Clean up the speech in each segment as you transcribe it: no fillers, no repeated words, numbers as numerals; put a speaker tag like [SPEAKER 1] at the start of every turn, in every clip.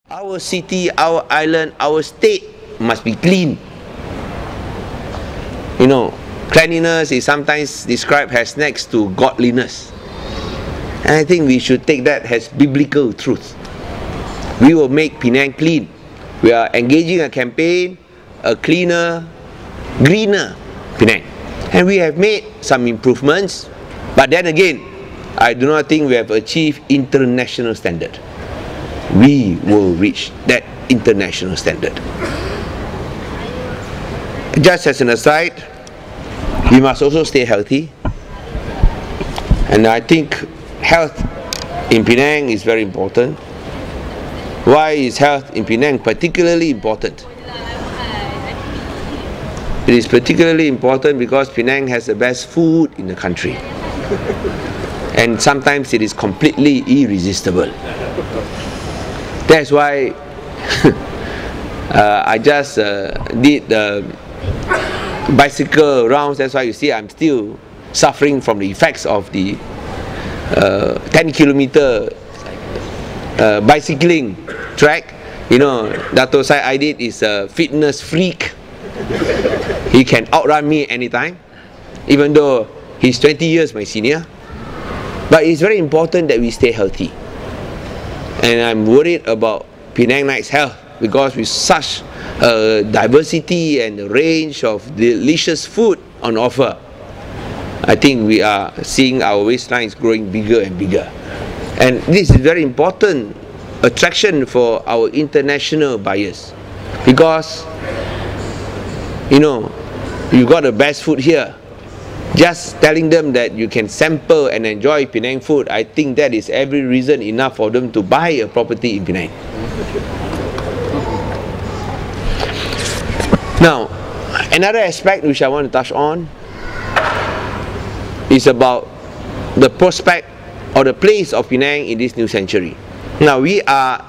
[SPEAKER 1] Our city, our island, our state must be clean. You know, cleanliness is sometimes described as next to godliness. And I think we should take that as biblical truth. We will make Penang clean. We are engaging a campaign, a cleaner, greener Penang. And we have made some improvements. But then again, I do not think we have achieved international standard. We will reach that international standard. Just as an aside, we must also stay healthy. And I think health in Penang is very important. Why is health in Penang particularly important? It is particularly important because Penang has the best food in the country. And sometimes it is completely irresistible. That's why I just did bicycle rounds. That's why you see I'm still suffering from the effects of the 10-kilometer bicycling track. You know, Dato' Syed Aidit is a fitness freak. He can outrun me anytime, even though he's 20 years my senior. But it's very important that we stay healthy. And I'm worried about Penang Night's health, because with such a diversity and a range of delicious food on offer, I think we are seeing our waistlines growing bigger and bigger. And this is very important attraction for our international buyers, because you know, you got the best food here. Just telling them that you can sample and enjoy Penang food, I think that is every reason enough for them to buy a property in Penang. Now, another aspect which I want to touch on is about the prospect or the place of Penang in this new century. Now, we are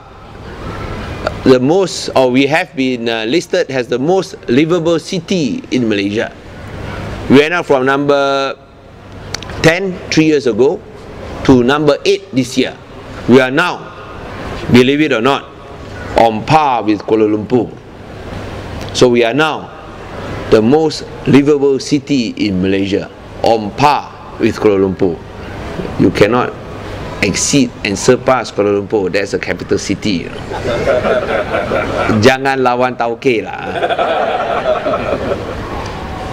[SPEAKER 1] the most, or we have been listed as the most livable city in Malaysia. We went up from number 10 3 years ago to number 8 this year. We are now, believe it or not, on par with Kuala Lumpur. So we are now the most livable city in Malaysia, on par with Kuala Lumpur. You cannot exceed and surpass Kuala Lumpur. That's a capital city, you know. Jangan lawan Tauke lah.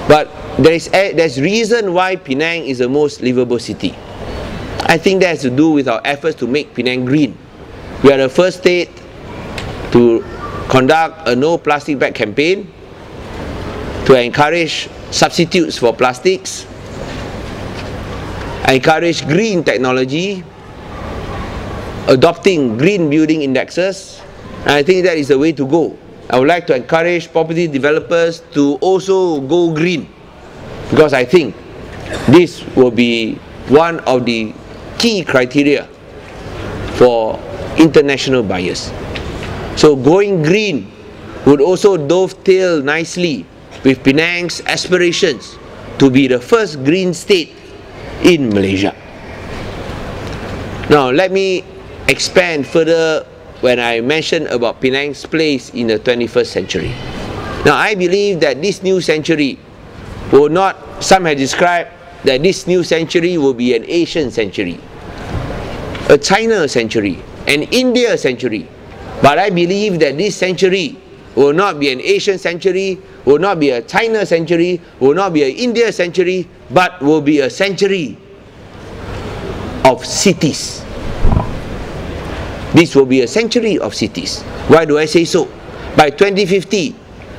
[SPEAKER 1] But there's reason why Penang is the most livable city. I think that has to do with our efforts to make Penang green. We are the first state to conduct a no plastic bag campaign, to encourage substitutes for plastics, encourage green technology, adopting green building indexes, and I think that is the way to go. I would like to encourage property developers to also go green, because I think this will be one of the key criteria for international buyers. So going green would also dovetail nicely with Penang's aspirations to be the first green state in Malaysia. Now let me expand further when I mentioned about Penang's place in the 21st century. Now I believe that this new century will not, some have described that this new century will be an Asian century, a China century, an India century. But I believe that this century will not be an Asian century, will not be a China century, will not be an India century, but will be a century of cities. This will be a century of cities. Why do I say so? By 2050,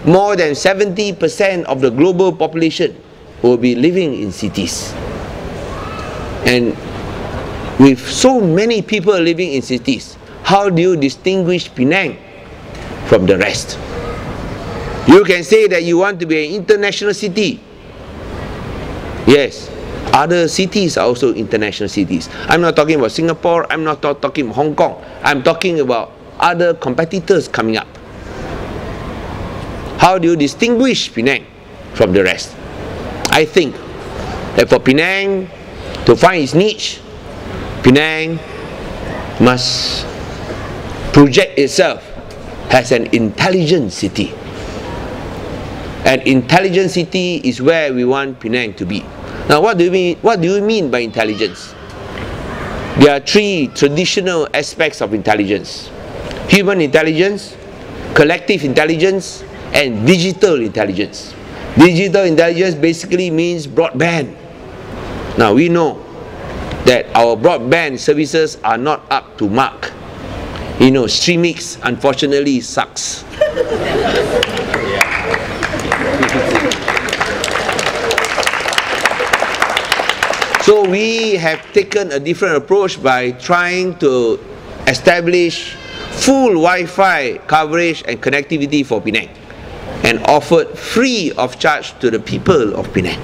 [SPEAKER 1] more than 70% of the global population will be living in cities. And with so many people living in cities, how do you distinguish Penang from the rest? You can say that you want to be an international city. Yes, other cities are also international cities. I'm not talking about Singapore, I'm not talking about Hong Kong. I'm talking about other competitors coming up. How do you distinguish Penang from the rest? I think that for Penang to find its niche, Penang must project itself as an intelligent city. An intelligent city is where we want Penang to be. Now, what do you mean by intelligence? There are three traditional aspects of intelligence: human intelligence, collective intelligence, and digital intelligence. Digital intelligence basically means broadband. Now, we know that our broadband services are not up to mark. You know, Streamix unfortunately sucks. So we have taken a different approach by trying to establish full Wi-Fi coverage and connectivity for Penang, and offered free of charge to the people of Penang.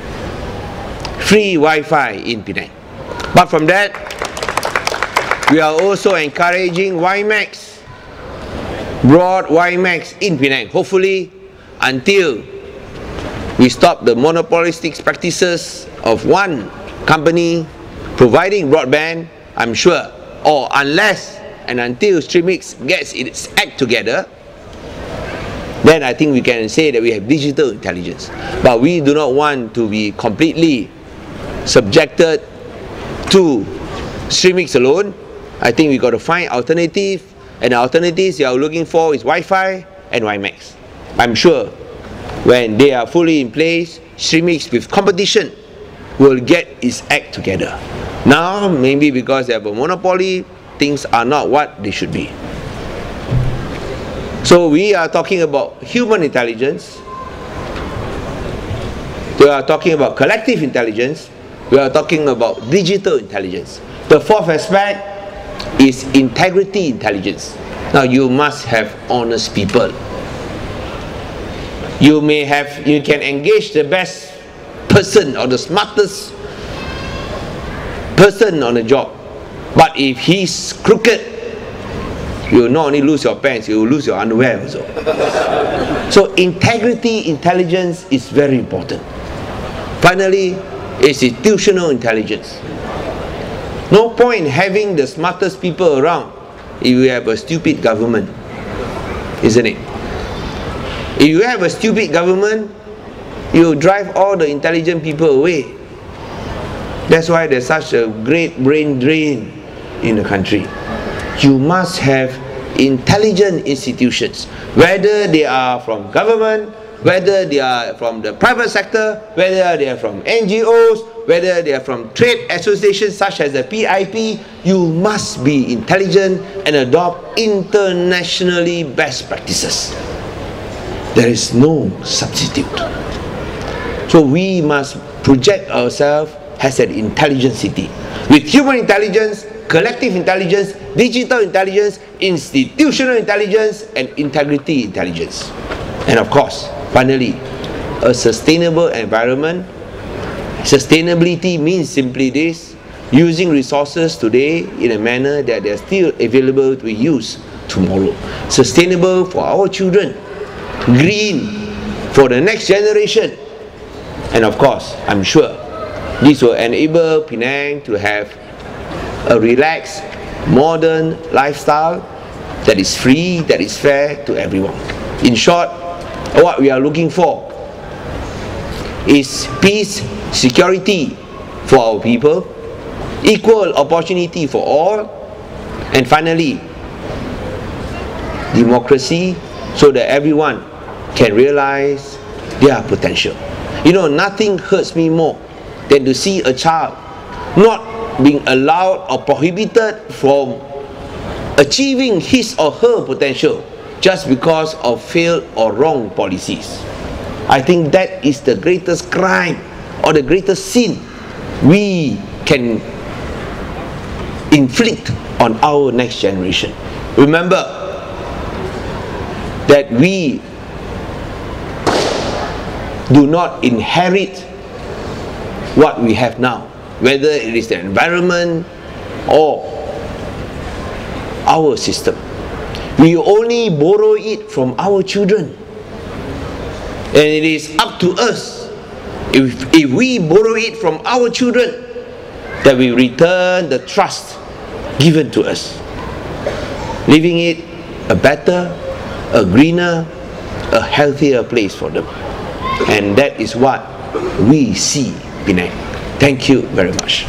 [SPEAKER 1] Free Wi-Fi in Penang. Apart from that, we are also encouraging WiMAX, broad WiMAX in Penang. Hopefully, until we stop the monopolistic practices of one company providing broadband, I'm sure, or unless and until Streamix gets its act together, then I think we can say that we have digital intelligence. But we do not want to be completely subjected to Streamix alone. I think we got to find alternative, and the alternatives you are looking for is Wi-Fi and WiMAX. I'm sure when they are fully in place, Streamix with competition will get its act together. Now, maybe because they have a monopoly, things are not what they should be. So we are talking about human intelligence, we are talking about collective intelligence, we are talking about digital intelligence. The fourth aspect is integrity intelligence. Now, you must have honest people. You can engage the best person or the smartest person on the job, but if he's crooked, you will not only lose your pants, you will lose your underwear also. So integrity intelligence is very important. Finally, institutional intelligence. No point having the smartest people around if you have a stupid government, isn't it? If you have a stupid government, you drive all the intelligent people away. That's why there's such a great brain drain in the country. You must have intelligent institutions, whether they are from government, whether they are from the private sector, whether they are from NGOs, whether they are from trade associations such as the PIP. You must be intelligent and adopt internationally best practices. There is no substitute. So we must project ourselves as an intelligent city with human intelligence, collective intelligence, digital intelligence, institutional intelligence, and integrity intelligence. And of course, finally, a sustainable environment. Sustainability means simply this: using resources today in a manner that they are still available to be used tomorrow. Sustainable for our children, green for the next generation. And of course, I'm sure this will enable Penang to have a relaxed, modern lifestyle that is free, that is fair to everyone. In short, what we are looking for is peace, security for our people, equal opportunity for all, and finally, democracy, so that everyone can realize their potential. You know, nothing hurts me more than to see a child not being allowed or prohibited from achieving his or her potential just because of failed or wrong policies. I think that is the greatest crime or the greatest sin we can inflict on our next generation. Remember that we do not inherit what we have now, whether it is the environment or our system. We only borrow it from our children, and it is up to us, if we borrow it from our children, that we return the trust given to us, leaving it a better, a greener, a healthier place for them. And that is what we see Penang. Thank you very much.